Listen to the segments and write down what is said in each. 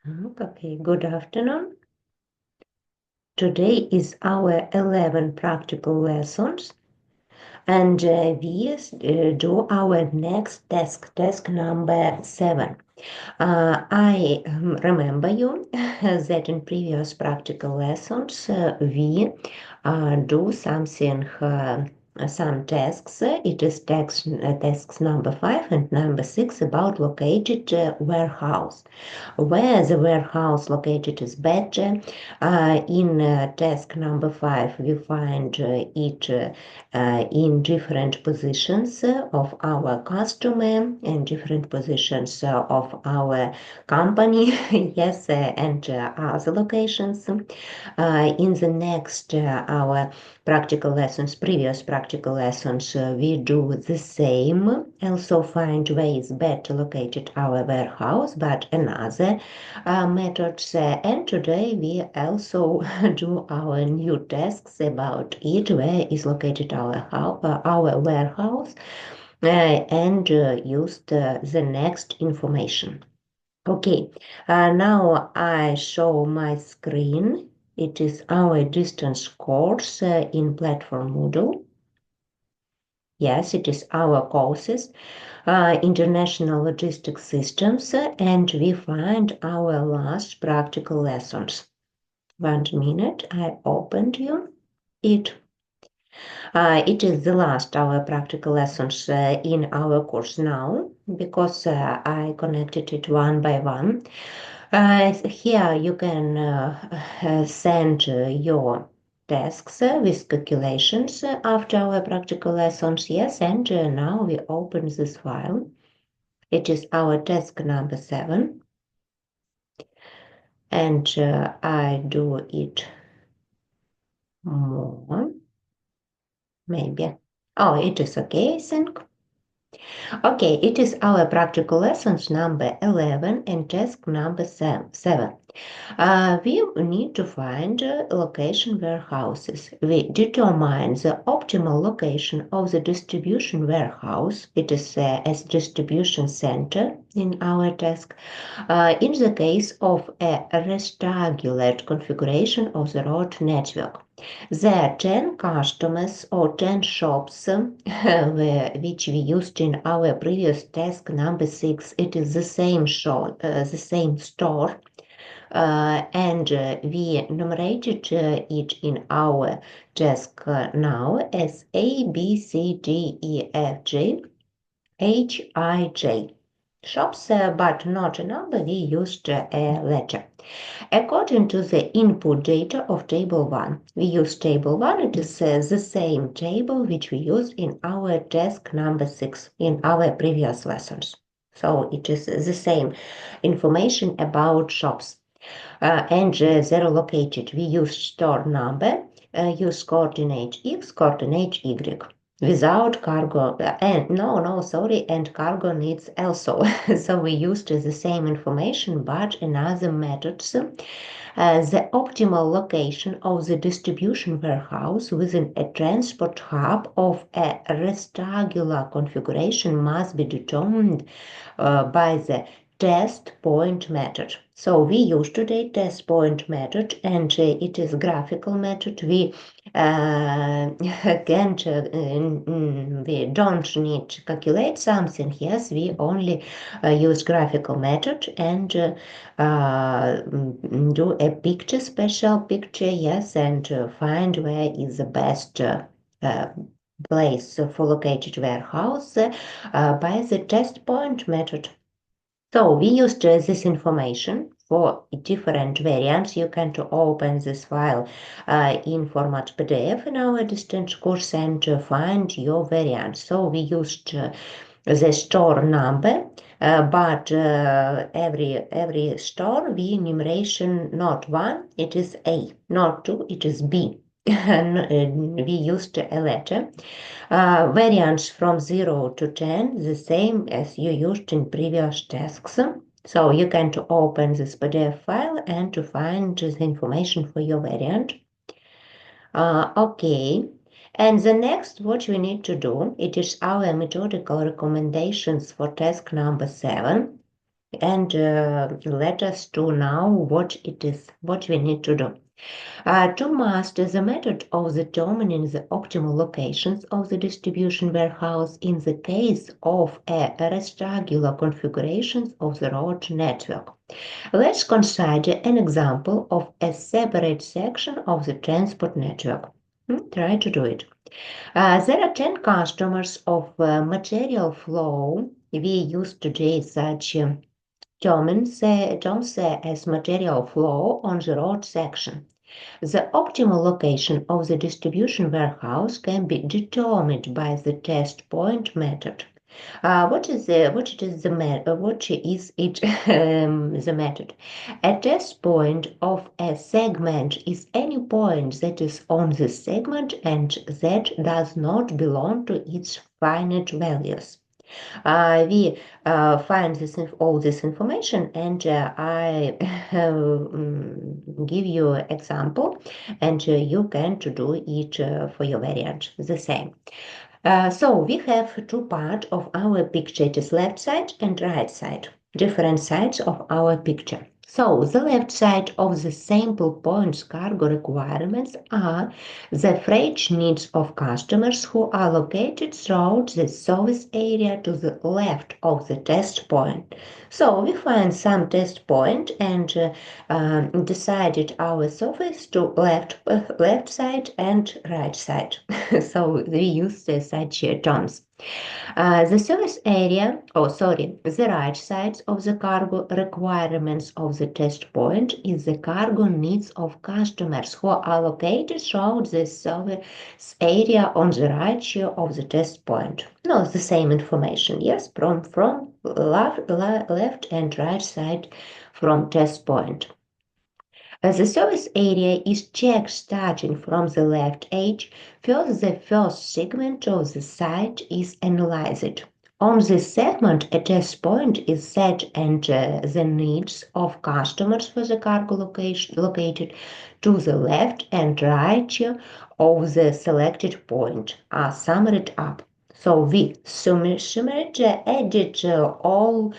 Okay, good afternoon. Today is our 11 practical lessons, and we do our next task number 7. I remember you that in previous practical lessons we do something, some tasks. It is tasks number 5 and number 6 about located warehouse. Where the warehouse located is better. In task number 5, we find it in different positions of our customer and different positions of our company, yes, and other locations. In the next our previous practical lessons, we do the same, also find ways better located our warehouse, but another methods. And today we also do our new tasks about it, where is located our warehouse, and use the next information. Okay, now I show my screen. It is our distance course in platform Moodle. Yes, it is our courses, International Logistics Systems, and we find our last practical lessons. 1 minute, I opened it. It is the last our practical lessons in our course now, because I connected it one by one. Here you can send your tasks with calculations after our practical lessons. Yes, and now we open this file. It is our task number 7. And I do it more. Maybe. Oh, it is okay, I think. Okay, it is our practical lessons number 11 and task number 7. We need to find location warehouses. We determine the optimal location of the distribution warehouse. It is as distribution center in our task. In the case of a rectangular configuration of the road network. There are 10 customers or 10 shops which we used in our previous task number 6. It is the same the same store, and we numerated it in our task now as A, B, C, D, E, F, G, H, I, J. Shops, but not a number, we used a letter. According to the input data of table 1, we use table 1. It is the same table which we used in our task number 6 in our previous lessons. So it is the same information about shops. And they're located. We use store number, use coordinate X, coordinate Y. Without cargo, and cargo needs also. So we used the same information, but another methods. The optimal location of the distribution warehouse within a transport hub of a rectangular configuration must be determined by the test point method. So we use today test point method, and it is graphical method. We can't, we don't need to calculate something. Yes, we only use graphical method and do a picture, special picture. Yes, and find where is the best place for located warehouse by the test point method. So we used this information for different variants. You can open this file in format PDF in our distance course and find your variant. So we used the store number, but every store we enumeration not 1, it is A, not 2, it is B. And we used a letter. Variants from 0 to 10, the same as you used in previous tasks. So you can open this PDF file and to find the information for your variant. Okay. And the next, what we need to do, it is our methodical recommendations for task number 7. And let us do now what it is, what we need to do. To master the method of determining the optimal locations of the distribution warehouse in the case of a rectangular configurations of the road network. Let's consider an example of a separate section of the transport network. Try to do it. There are 10 customers of material flow. We use today such terms as material flow on the road section. The optimal location of the distribution warehouse can be determined by the test point method. What is it the method? A test point of a segment is any point that is on the segment and that does not belong to its finite values. We find all this information, and I give you an example, and you can do it for your variant the same. So we have two parts of our picture. It is left side and right side, different sides of our picture. So the left side of the sample points cargo requirements are the freight needs of customers who are located throughout the service area to the left of the test point. So we find some test point and decided our surface to left side and right side. So we use such terms. The service area, the right side of the cargo requirements of the test point is the cargo needs of customers who are located throughout the service area on the right of the test point. No, the same information, yes, from left and right side from test point. The service area is checked starting from the left edge. First, the first segment of the site is analyzed. On this segment, a test point is set and the needs of customers for the cargo located to the left and right of the selected point are summed up. So we summarized added all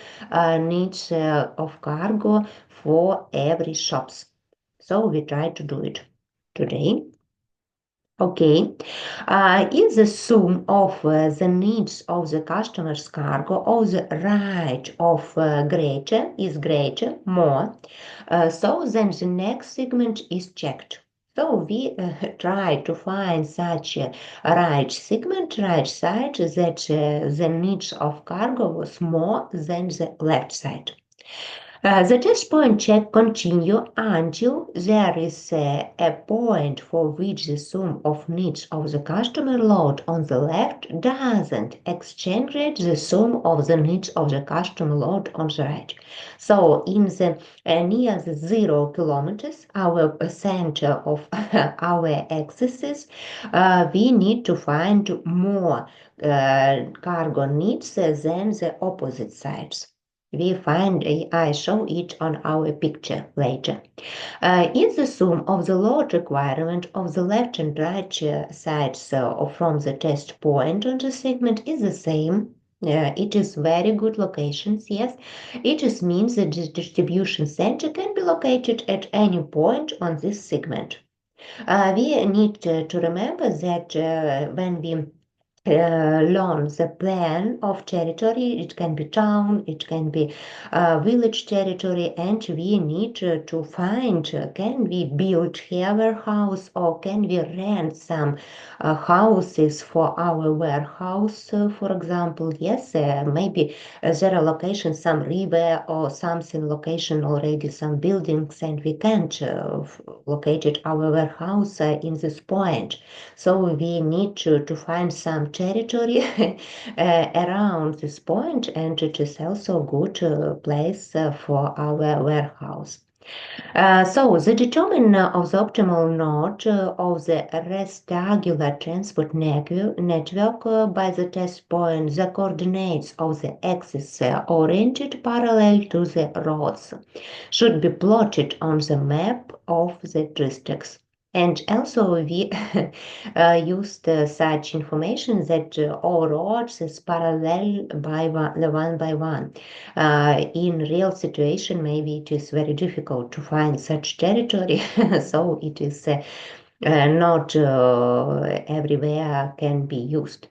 needs of cargo for every shops. So we try to do it today. Okay, is the sum of the needs of the customer's cargo of the right of greater, more. So then the next segment is checked. So we try to find such a right segment, right side that the needs of cargo was more than the left side. The test point check continue until there is a point for which the sum of needs of the customer load on the left doesn't exchange the sum of the needs of the customer load on the right. So in the near the 0 kilometers, our center of our axis, we need to find more cargo needs than the opposite sides. We find, I show it on our picture later. Is the sum of the load requirement of the left and right sides from the test point on the segment is the same. It is very good locations, yes. It just means that the distribution center can be located at any point on this segment. We need to remember that when we learn the plan of territory. It can be town, it can be village territory, and we need to find can we build here warehouse or can we rent some houses for our warehouse, for example. Yes, maybe there are locations, some river or something location already, some buildings, and we can't locate our warehouse in this point. So we need to find some territory around this point, and it is also a good place for our warehouse. So the determinant of the optimal node of the rectangular transport network by the test point, the coordinates of the axis oriented parallel to the roads should be plotted on the map of the districts. And also we used such information that all roads is parallel by one by one. In real situation, maybe it is very difficult to find such territory, so it is not everywhere can be used.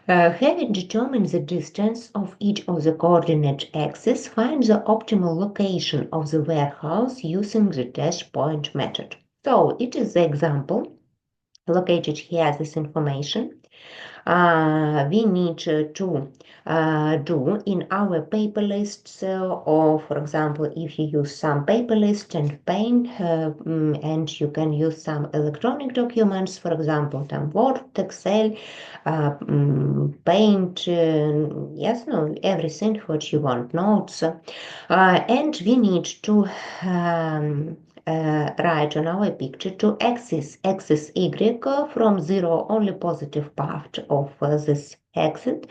Having determined the distance of each of the coordinate axes, find the optimal location of the warehouse using the dash point method. So it is the example located here, this information. We need to do in our paper lists, or for example, if you use some paper list and pen, and you can use some electronic documents, for example, some Word, Excel, Paint, yes, no, everything what you want, notes, and we need to write on our picture to axis y from 0, only positive part of this axis,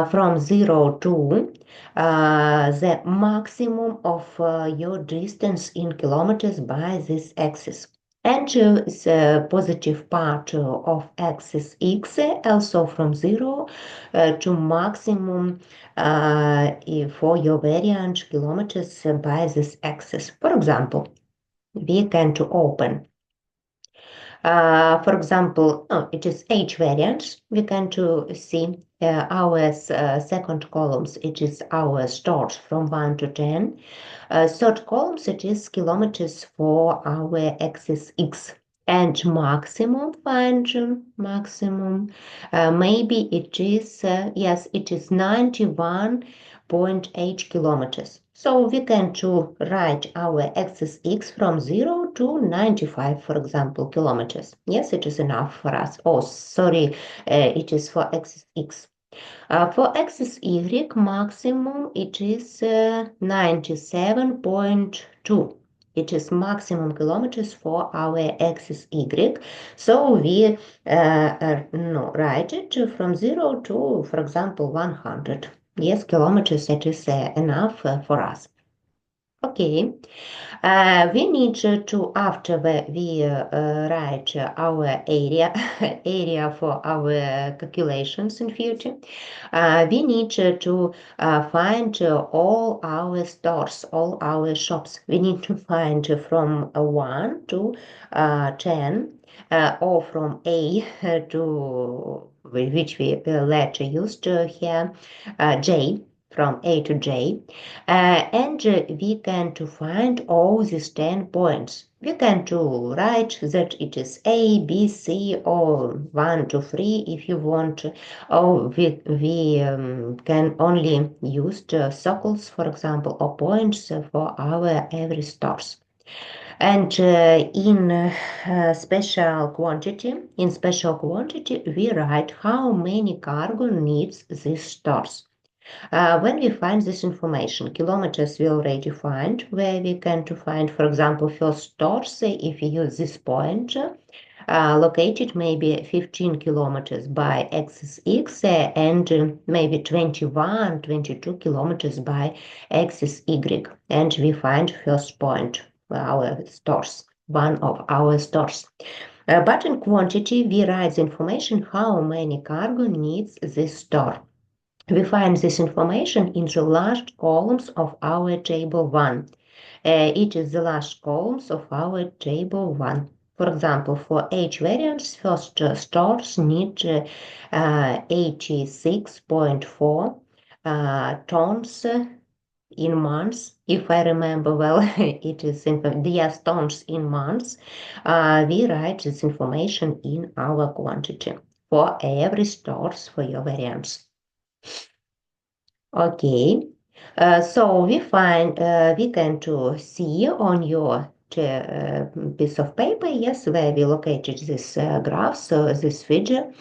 from 0 to the maximum of your distance in kilometers by this axis. And the positive part of axis x, also from 0 to maximum for your variant kilometers by this axis. For example, we can to open. For example, it is H variants. We can to see our second columns. It is our stores from 1 to 10. Third columns, it is kilometers for our axis X. And maximum, find maximum, maybe it is, yes, it is 91.8 kilometers. So we can to write our axis X from 0 to 95, for example, kilometers. Yes, it is enough for us. Oh, sorry, it is for axis X. For axis Y, maximum it is 97.2. It is maximum kilometers for our axis Y. So we write it from 0 to, for example, 100. Yes, kilometers, it is enough for us. Okay. We need to, after we write our area, area for our calculations in future, we need to find all our stores, all our shops. We need to find from 1 to 10, or from A to which we letter used here, J, from A to J, and we can to find all these 10 points. We can to write that it is A, B, C, or 1, 2, 3 if you want. Or we can only use circles, for example, or points for our every stores. And in special quantity, we write how many cargo needs these stores. When we find this information, kilometers we already find, where we can to find, for example, first stores, if you use this point, located maybe 15 kilometers by axis X, and maybe 21, 22 kilometers by axis Y. And we find first point, our stores, one of our stores. But in quantity, we write the information how many cargo needs this store. We find this information in the last columns of our table 1. It is the last columns of our table 1. For example, for H variants, first stores need 86.4 tons in months. If I remember well, it is yes, tons in months. We write this information in our quantity for every stores for your variants. Okay, so we can to see on your piece of paper, yes, where we located this graph, so this figure,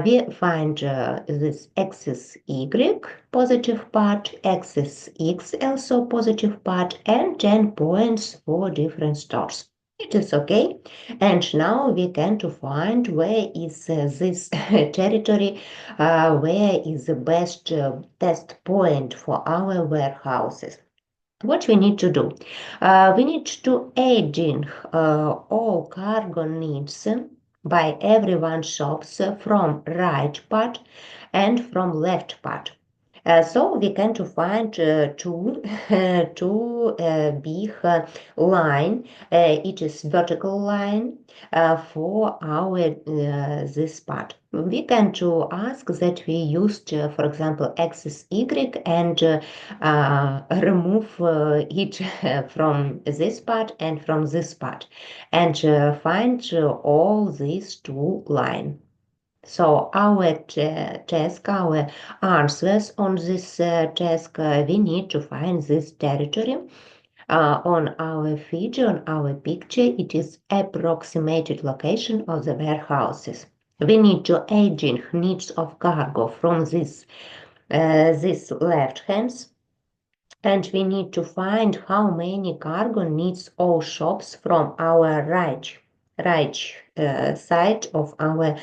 we find this axis Y positive part, axis X also positive part, and 10 points for different stores. It is okay. And now we can to find where is this territory, where is the best test point for our warehouses. What we need to do? We need to adding all cargo needs by everyone shops from right part and from left part. So we can to find two two big line. It is vertical line for our this part. We can to ask that we used, for example, axis Y and remove it from this part and from this part, and find all these two lines. So our task, our answers on this task, we need to find this territory on our figure, on our picture. It is approximated location of the warehouses. We need to adding needs of cargo from this left hands, and we need to find how many cargo needs all shops from our right side of our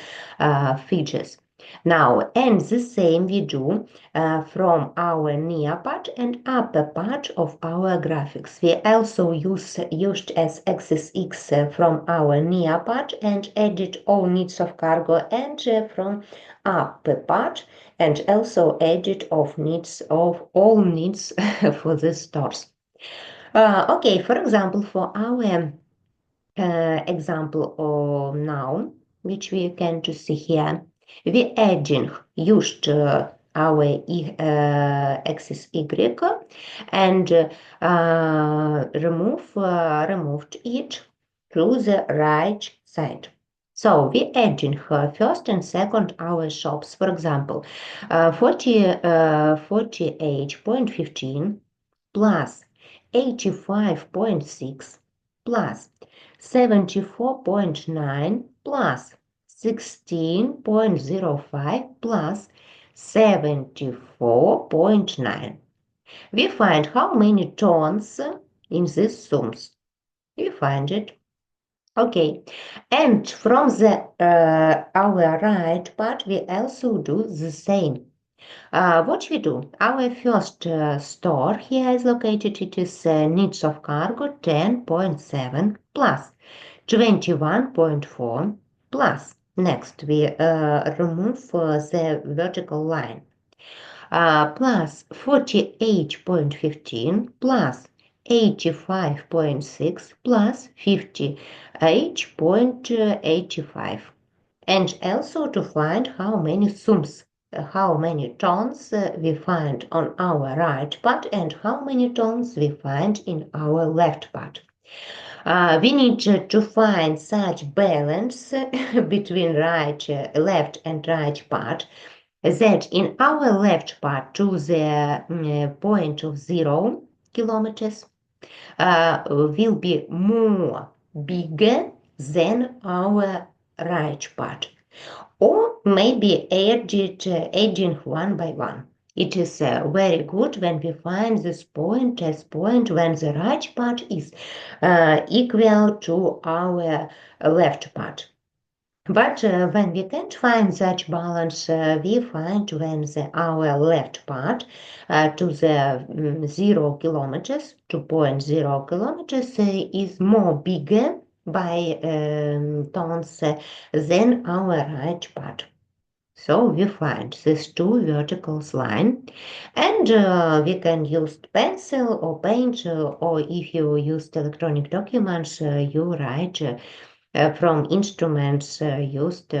features. Now, and the same we do from our near part and upper part of our graphics. We also used as axis X from our near part and added all needs of cargo, and from upper part and also added of needs of all needs for the stores. Okay, for example, for our example of now, which we can to see here, we adding used our axis Y and removed it to the right side. So we adding first and second our shops, for example, 48.15 plus 85.6 plus 74.9 plus 16.05 plus 74.9. We find how many tons in these sums. We find it. Okay, and from the our right part, we also do the same. What we do? Our first store here is located. It is needs of cargo 10.7 plus 21.4 plus. Next, we remove the vertical line. Plus 48.15 plus 85.6 plus 58.85. And also to find how many sums, how many tons we find on our right part and how many tons we find in our left part. We need to find such balance between left and right part, that in our left part to the point of 0 kilometers will be more bigger than our right part, or maybe adding one by one. It is very good when we find this point as point when the right part is equal to our left part. But when we can't find such balance, we find when our left part to the 0 kilometers, to point 0 kilometers, is more bigger by tons than our right part. So we find these two verticals line, and we can use pencil or paint, or if you use electronic documents, you write from instruments used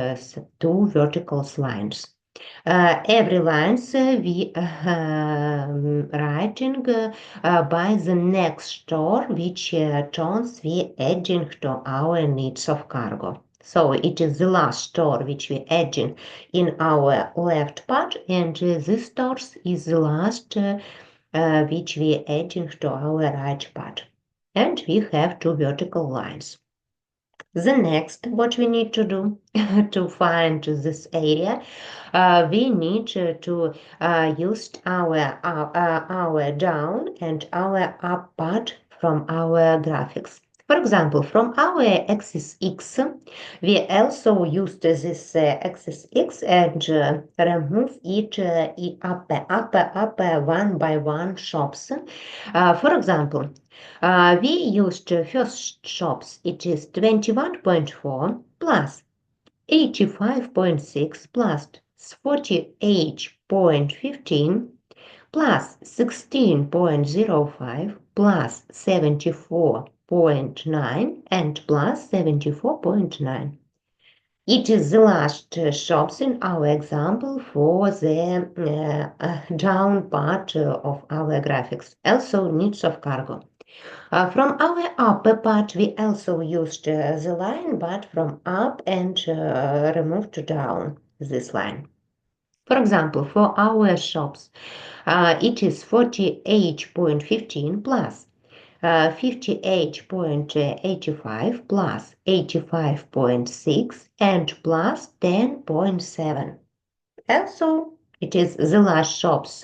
two vertical lines. Every lines we writing by the next store which tons we adding to our needs of cargo. So it is the last store which we adding in our left part, and this store is the last which we adding to our right part. And we have two vertical lines. The next, what we need to do to find this area, we need to use our down and our up part from our graphics. For example, from our axis x, we also used this axis x and remove it up one by one shops. For example, we used first shops, it is 21.4 plus 85.6 plus 48.15 plus 16.05 plus 74.9 and plus 74.9. It is the last shops in our example for the down part of our graphics, also needs of cargo. From our upper part, we also used the line, but from up and removed down this line. For example, for our shops, it is 48.15 plus 58.85 plus 85.6 and plus 10.7. Also, it is the last shops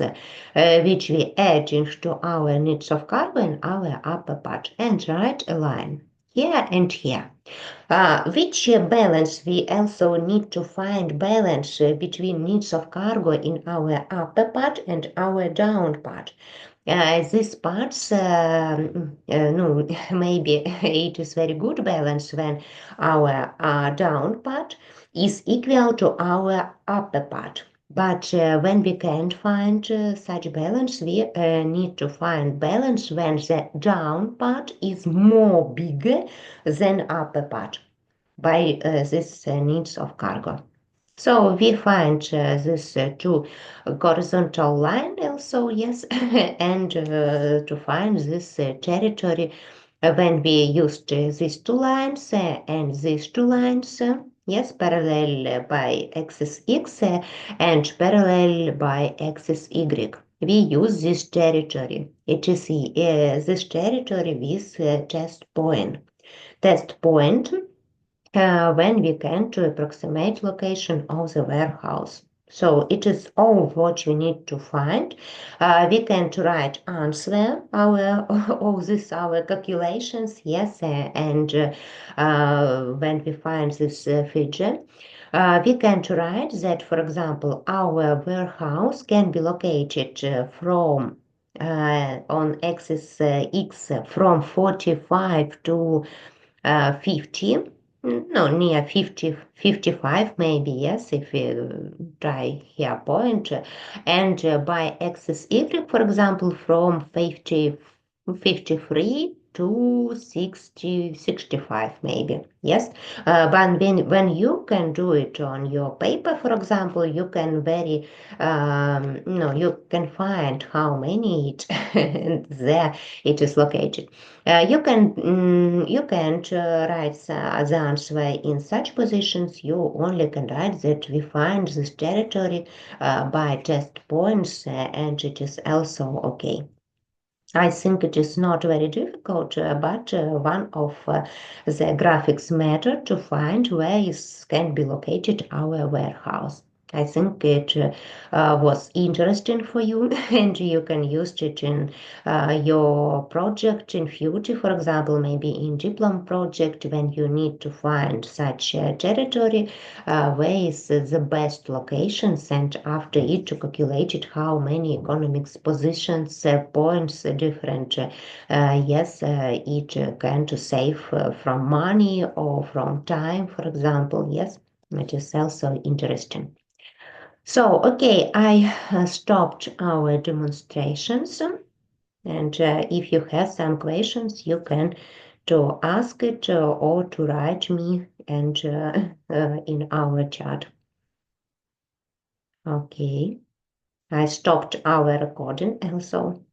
which we add into our needs of cargo in our upper part and write a line here and here. Which balance we also need to find balance between needs of cargo in our upper part and our down part. These parts, no, maybe it is very good balance when our down part is equal to our upper part. But when we can't find such balance, we need to find balance when the down part is more bigger than upper part by this needs of cargo. So we find this two horizontal line also, yes, and to find this territory when we used these two lines and these two lines, yes, parallel by axis x and parallel by axis y. We use this territory. It is this territory with test point. Test point when we can to approximate location of the warehouse. So it is all what we need to find. We can to write answer our all this our calculations, yes, and when we find this figure. We can to write that, for example, our warehouse can be located from on axis x from 45 to 50, no, near 50, 55 maybe, yes, if you try here point, and by axis y, for example, from 50, 53 to 60, 65 maybe, yes. But when you can do it on your paper, for example, you can no, you can find how many there it is located. You can't write the answer in such positions. You only can write that we find this territory by test points, and it is also okay. I think it is not very difficult, but one of the graphics matter to find where can be located our warehouse. I think it was interesting for you, and you can use it in your project in future. For example, maybe in diploma project when you need to find such territory, where is the best locations, and after it to calculate it how many economics positions, points, different. Yes, it can to save from money or from time, for example. Yes, it is also interesting. So, okay, I stopped our demonstrations, and if you have some questions, you can to ask it or to write me and in our chat. Okay, I stopped our recording also.